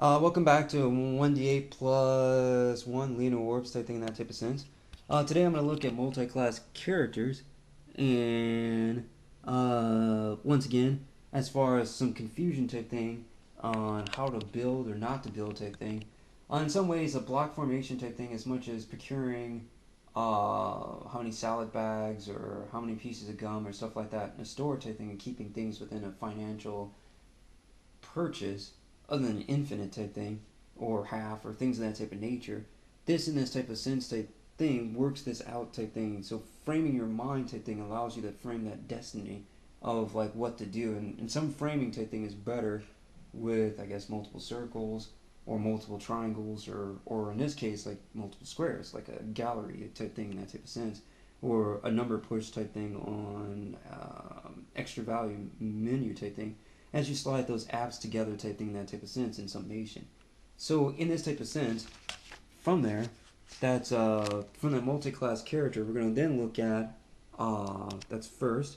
Welcome back to 1d8 plus 1 Lena Warps type thing in that type of sense. Today I'm going to look at multi-class characters and once again, as far as some confusion type thing on how to build or not to build type thing. In some ways, a block formation type thing, as much as procuring how many salad bags or how many pieces of gum or stuff like that in a store type thing and keeping things within a financial purchase other than infinite type thing or half or things of that type of nature. This in this type of sense type thing works this out type thing. So framing your mind type thing allows you to frame that destiny of like what to do, and some framing type thing is better with, I guess, multiple circles or multiple triangles or in this case like multiple squares, like a gallery type thing in that type of sense, or a number push type thing on extra value menu type thing as you slide those apps together type thing in that type of sense in summation. So in this type of sense, from there, that's from the multi-class character, we're going to then look at that's first,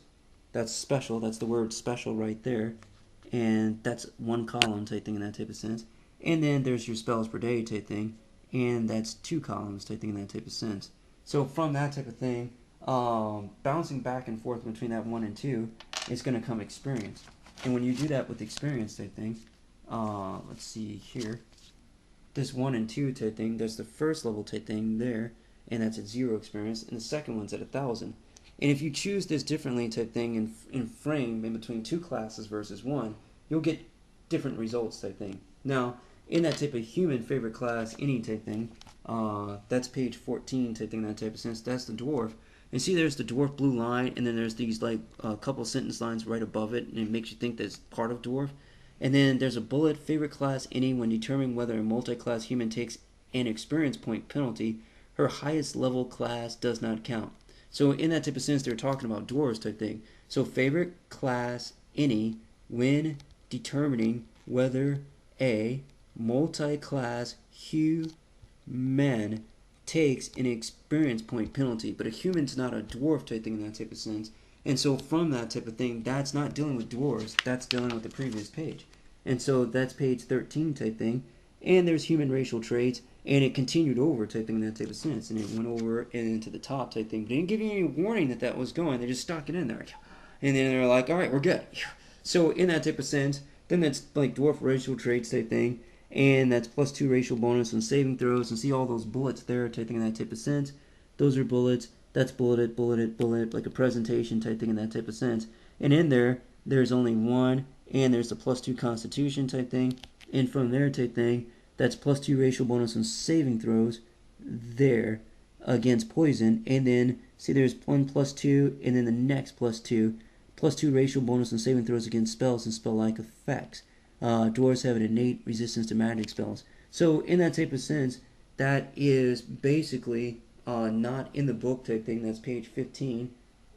that's special, that's the word special right there, and that's one column type thing in that type of sense. And then there's your spells per day type thing, and that's two columns type thing in that type of sense. So from that type of thing, bouncing back and forth between that 1 and 2, it's going to come experience. And when you do that with experience type thing, let's see here, this 1 and 2 type thing, there's the first level type thing there, and that's at 0 experience, and the second one's at 1,000. And if you choose this differently type thing in frame in between two classes versus one, you'll get different results type thing. Now, in that type of human favorite class, any type thing, that's page 14 type thing, that type of sense, that's the dwarf. And see, there's the dwarf blue line, and then there's these like a couple sentence lines right above it, and it makes you think that's part of dwarf. And then there's a bullet, favorite class any when determining whether a multi-class human takes an experience point penalty, her highest level class does not count. So in that type of sense, they're talking about dwarves type thing. So favorite class any when determining whether a multi-class human takes an experience point penalty, but a human's not a dwarf type thing in that type of sense. And so from that type of thing, that's not dealing with dwarves, that's dealing with the previous page. And so that's page 13 type thing. And there's human racial traits, and it continued over type thing in that type of sense. And it went over and into the top type thing. But it didn't give you any warning that that was going. They just stuck it in there. And then they're like, all right, we're good. So in that type of sense, then that's like dwarf racial traits type thing. And that's +2 racial bonus on saving throws. And see all those bullets there type thing in that type of sense. Those are bullets. That's bulleted, bulleted, bullet, like a presentation type thing in that type of sense. And in there, there's only one, and there's the +2 constitution type thing. And from there type thing, that's +2 racial bonus on saving throws there against poison. And then, see, there's one +2, and then the next +2. +2 racial bonus on saving throws against spells and spell-like effects. Dwarves have an innate resistance to magic spells. So in that type of sense, that is basically not in the book type thing. That's page 15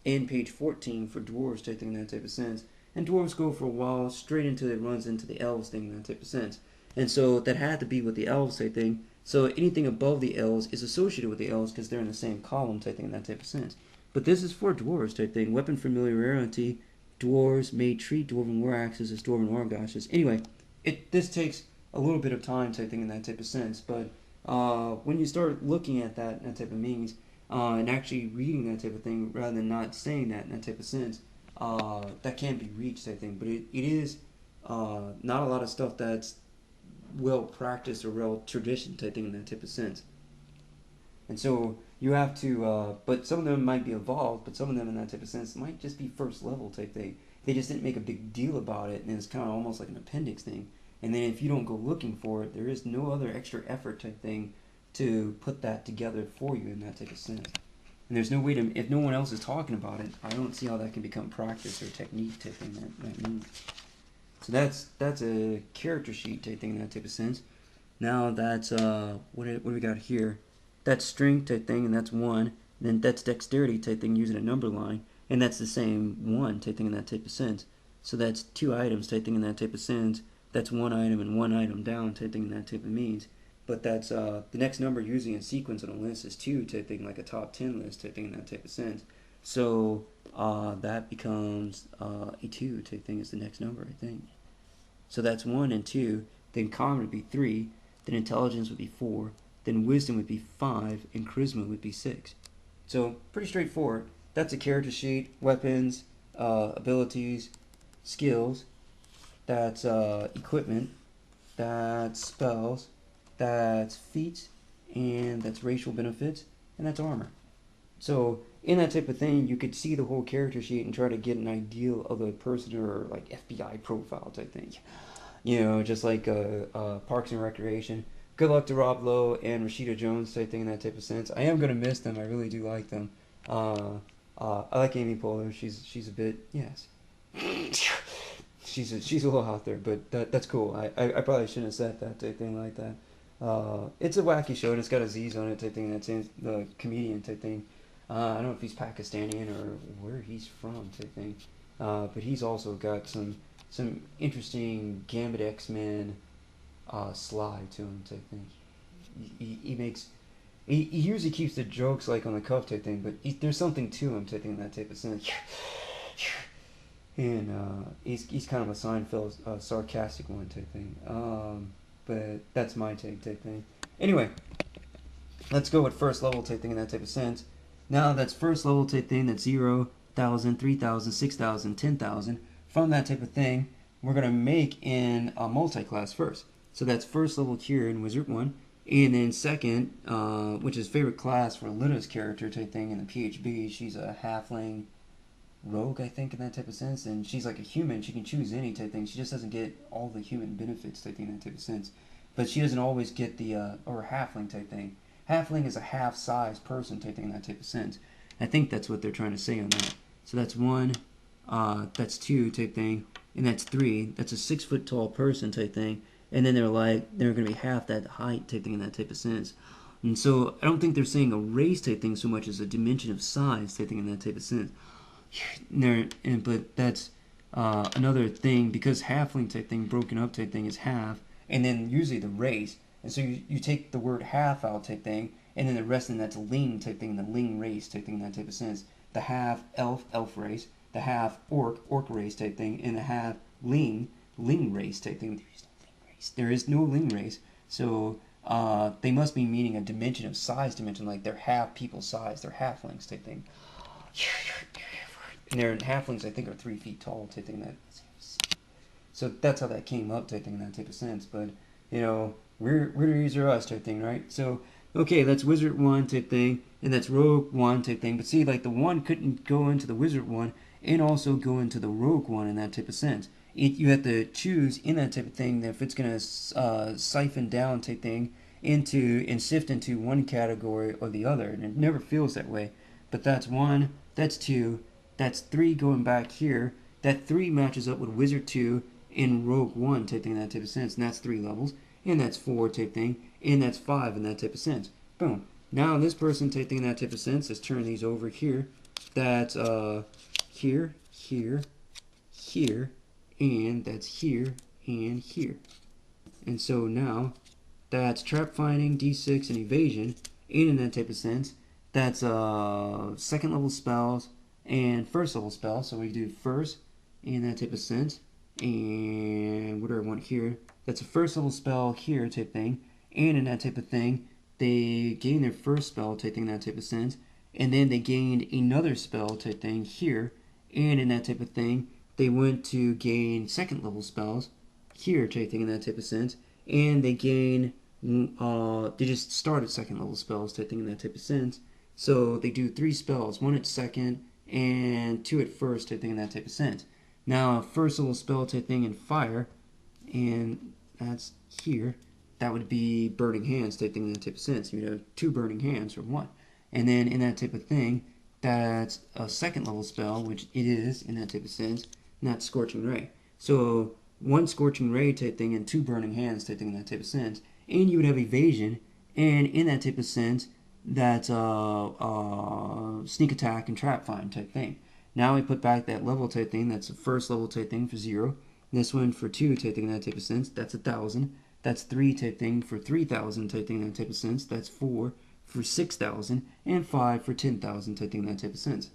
and page 14 for dwarves type thing in that type of sense. And dwarves go for a while straight into it runs into the elves thing in that type of sense. And so that had to be with the elves type thing. So anything above the elves is associated with the elves because they're in the same column type thing in that type of sense. But this is for dwarves type thing. Weapon familiarity. Dwarves may treat dwarven war axes as dwarven war goshes. Anyway, this takes a little bit of time type thing in that type of sense. But when you start looking at that type of means and actually reading that type of thing rather than not saying that in that type of sense, that can be reached type thing. But it is not a lot of stuff that's well practiced or real tradition type thing in that type of sense. And so you have to, but some of them might be evolved, but some of them in that type of sense might just be first level type thing. They just didn't make a big deal about it, and it's kind of almost like an appendix thing. And then if you don't go looking for it, there is no other extra effort type thing to put that together for you in that type of sense. And there's no way to, if no one else is talking about it, I don't see how that can become practice or technique type thing that means. So that's a character sheet type thing in that type of sense. Now that's what do we got here? That's strength type thing, and that's 1. And then that's dexterity type thing using a number line, and that's the same 1 type thing in that type of sense. So that's 2 items type thing in that type of sense. That's 1 item and 1 item down type thing in that type of means. But that's the next number usually in sequence on a list is 2 type thing, like a top 10 list type thing in that type of sense. So that becomes a 2 type thing is the next number, I think. So that's 1 and 2. then common would be 3, then intelligence would be 4, then wisdom would be 5, and charisma would be 6. So pretty straightforward. That's a character sheet, weapons, abilities, skills, that's equipment, that's spells, that's feats, and that's racial benefits, and that's armor. So in that type of thing, you could see the whole character sheet and try to get an idea of a person or like FBI profile type thing. You know, just like Parks and Recreation. Good luck to Rob Lowe and Rashida Jones type thing in that type of sense. I am gonna miss them. I really do like them. I like Amy Poehler. She's a bit yes. she's a little out there, but that's cool. I probably shouldn't have said that type thing like that. It's a wacky show and it's got a Z's on it type thing. That's in the comedian type thing. I don't know if he's Pakistani or where he's from type thing. But he's also got some interesting Gambit X-Men slide to him type thing. He usually keeps the jokes like on the cuff type thing, but there's something to him type thing in that type of sense. And he's kind of a Seinfeld sarcastic one type thing. But that's my take type thing. Anyway, let's go with first level type thing in that type of sense. Now that's first level type thing, that's 0, 1,000, 3,000, 6,000, 10,000. From that type of thing, we're going to make in a multi-class first. So that's first level cure in Wizard 1. And then second, which is favorite class for Lidda's character type thing in the PHB, she's a halfling rogue, I think, in that type of sense. And she's like a human. She can choose any type thing. She just doesn't get all the human benefits type thing in that type of sense. But she doesn't always get the, or halfling type thing. Halfling is a half-size person type thing in that type of sense. I think that's what they're trying to say on that. So that's 1, that's 2 type thing, and that's 3. That's a 6-foot-tall person type thing. And then they're going to be half that height type thing in that type of sense. And so I don't think they're saying a race type thing so much as a dimension of size type thing in that type of sense. But that's another thing, because halfling type thing, broken up type thing is half, and then usually the race. And so you take the word half out type thing, and then the rest of that's a ling type thing, the ling race type thing in that type of sense. The half elf race, the half orc race type thing, and the half ling race type thing. There is no ling race. So they must be meaning a dimension of size dimension, like they're half people size, they're halflings type thing. And their halflings, I think, are 3 feet tall type thing. So that's how that came up type thing in that type of sense. But, you know, we're user us type thing, right? So, okay, that's Wizard 1 type thing, and that's Rogue 1 type thing. But see, like, the 1 couldn't go into the Wizard 1 and also go into the Rogue 1 in that type of sense. You have to choose in that type of thing that if it's going to siphon down type thing into and sift into one category or the other, and it never feels that way. But that's 1, that's 2, that's 3 going back here. That 3 matches up with Wizard 2 and Rogue 1 type thing in that type of sense, and that's 3 levels. And that's 4 type thing, and that's 5 in that type of sense. Boom. Now this person type thing in that type of sense, let's turn these over here. That's here, here, here, and that's here and here. And so now that's trap finding, D6, and evasion, and in that type of sense, that's second level spells and first level spells. So we do first in that type of sense. And what do I want here? That's a first level spell here type thing. And in that type of thing, they gain their first spell type thing in that type of sense. And then they gained another spell type thing here. And in that type of thing, they went to gain second level spells here type thing in that type of sense. And they gain, they just started second level spells type thing in that type of sense. So they do 3 spells, 1 at second and 2 at first type thing in that type of sense. Now, first level spell type thing in fire, and that's here, that would be burning hands type thing in that type of sense. You know, 2 burning hands or 1. And then in that type of thing, that's a second level spell, which it is in that type of sense, not scorching ray. So 1 scorching ray type thing and 2 burning hands type thing in that type of sense. And you would have evasion, and in that type of sense, that's sneak attack and trap find type thing. Now we put back that level type thing, that's the first level type thing for 0. This one for 2 type thing in that type of sense, that's 1,000. That's 3 type thing for 3,000 type thing in that type of sense, that's 4 for 6,000, and 5 for 10,000 type thing in that type of sense.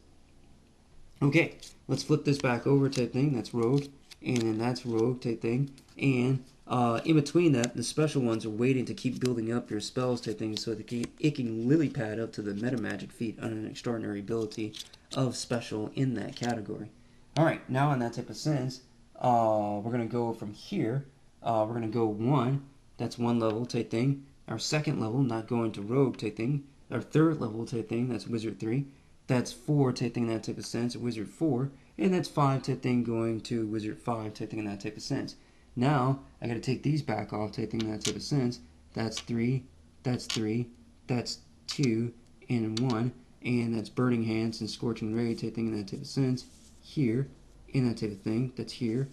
Okay, let's flip this back over type thing, that's rogue, and then that's rogue type thing, and In between that, the special ones are waiting to keep building up your spells type thing, so that it can lily pad up to the meta magic feat on an extraordinary ability of special in that category. Alright, now in that type of sense, we're going to go from here. We're going to go 1, that's 1 level type thing. Our second level, not going to rogue type thing. Our third level type thing, that's wizard 3. That's 4 type thing in that type of sense, wizard 4. And that's 5 type thing going to wizard 5 type thing in that type of sense. Now, I got to take these back off type thing in that type of sense. That's 3, that's 3, that's 2, and 1. And that's burning hands and scorching ray type thing in that type of sense. Here, in that type of thing, that's here,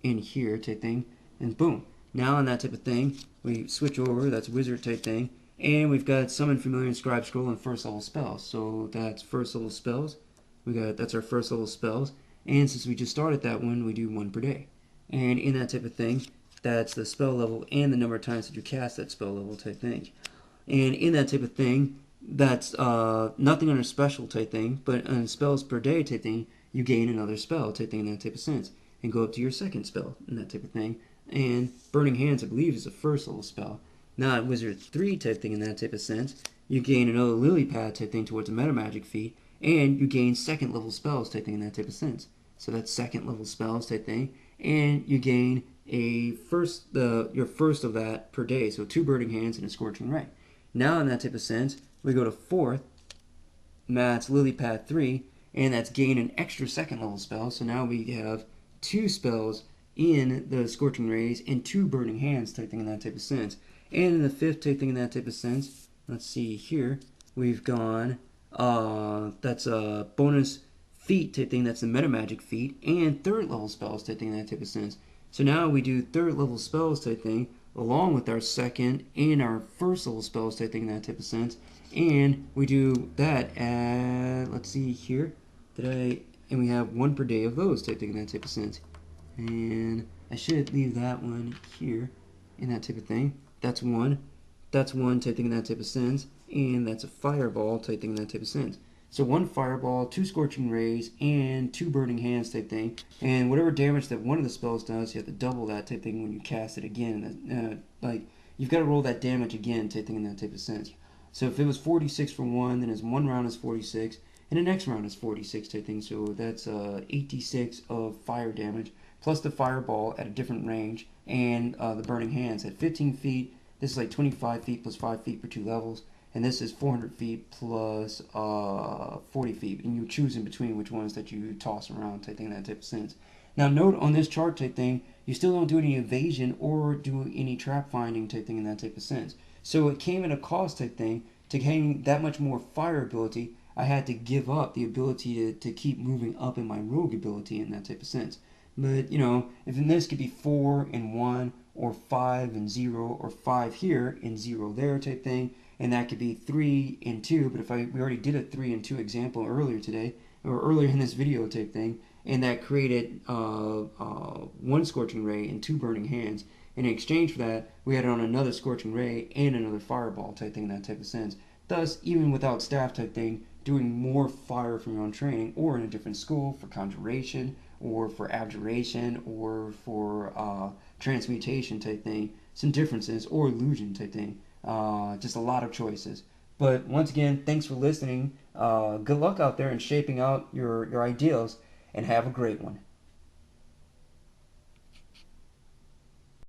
and here type thing, and boom. Now on that type of thing, we switch over, that's wizard type thing, and we've got summon, familiar, and scribe scroll and first level spells. So that's first level spells. That's our first level spells, and since we just started that one, we do 1 per day. And in that type of thing, that's the spell level and the number of times that you cast that spell level type thing. And in that type of thing, that's nothing under special type thing, but on spells per day type thing, you gain another spell type thing in that type of sense, and go up to your second spell in that type of thing. And Burning Hands, I believe, is a first level spell. Now at Wizard 3 type thing in that type of sense, you gain another Lily Pad type thing towards a meta magic feat, and you gain second level spells type thing in that type of sense. So that's second level spells type thing, and you gain your first of that per day, so 2 Burning Hands and a Scorching Ray. Now in that type of sense, we go to 4th, that's Lily Pad 3, and that's gain an extra second level spell, so now we have 2 spells in the Scorching Rays and 2 Burning Hands type thing in that type of sense. And in the 5th type thing in that type of sense, let's see here, we've gone, that's a bonus feat type thing, that's the meta magic feat, and 3rd level spells type thing in that type of sense. So now we do 3rd level spells type thing, along with our 2nd and our 1st level spells type thing in that type of sense. And we do that at, let's see here, and we have 1 per day of those type thing in that type of sense. And I should leave that one here in that type of thing. That's 1 type thing in that type of sense, and that's a fireball type thing in that type of sense. So 1 fireball, 2 scorching rays, and 2 burning hands type thing. And whatever damage that one of the spells does, you have to double that type thing when you cast it again. Like, you've got to roll that damage again type thing in that type of sense. So if it was 46 for 1, then his 1 round is 46, and the next round is 46 type thing. So that's 86 of fire damage, plus the fireball at a different range, and the burning hands at 15 feet. This is like 25 feet plus 5 feet per 2 levels. And this is 400 feet plus 40 feet. And you choose in between which ones that you toss around type thing in that type of sense. Now note on this chart type thing, you still don't do any evasion or do any trap finding type thing in that type of sense. So it came at a cost type thing. To gain that much more fire ability, I had to give up the ability to keep moving up in my rogue ability in that type of sense. But, you know, if in this could be 4 and 1, or 5 and 0, or 5 here and 0 there type thing, and that could be 3 and 2, but we already did a 3 and 2 example earlier today, or earlier in this video type thing, and that created 1 Scorching Ray and 2 Burning Hands. In exchange for that, we added on another Scorching Ray and another Fireball type thing in that type of sense. Thus, even without staff type thing, doing more fire from your own training, or in a different school for Conjuration, or for Abjuration, or for Transmutation type thing, some differences, or Illusion type thing. Just a lot of choices. But once again, thanks for listening. Good luck out there in shaping out your ideals, and have a great one.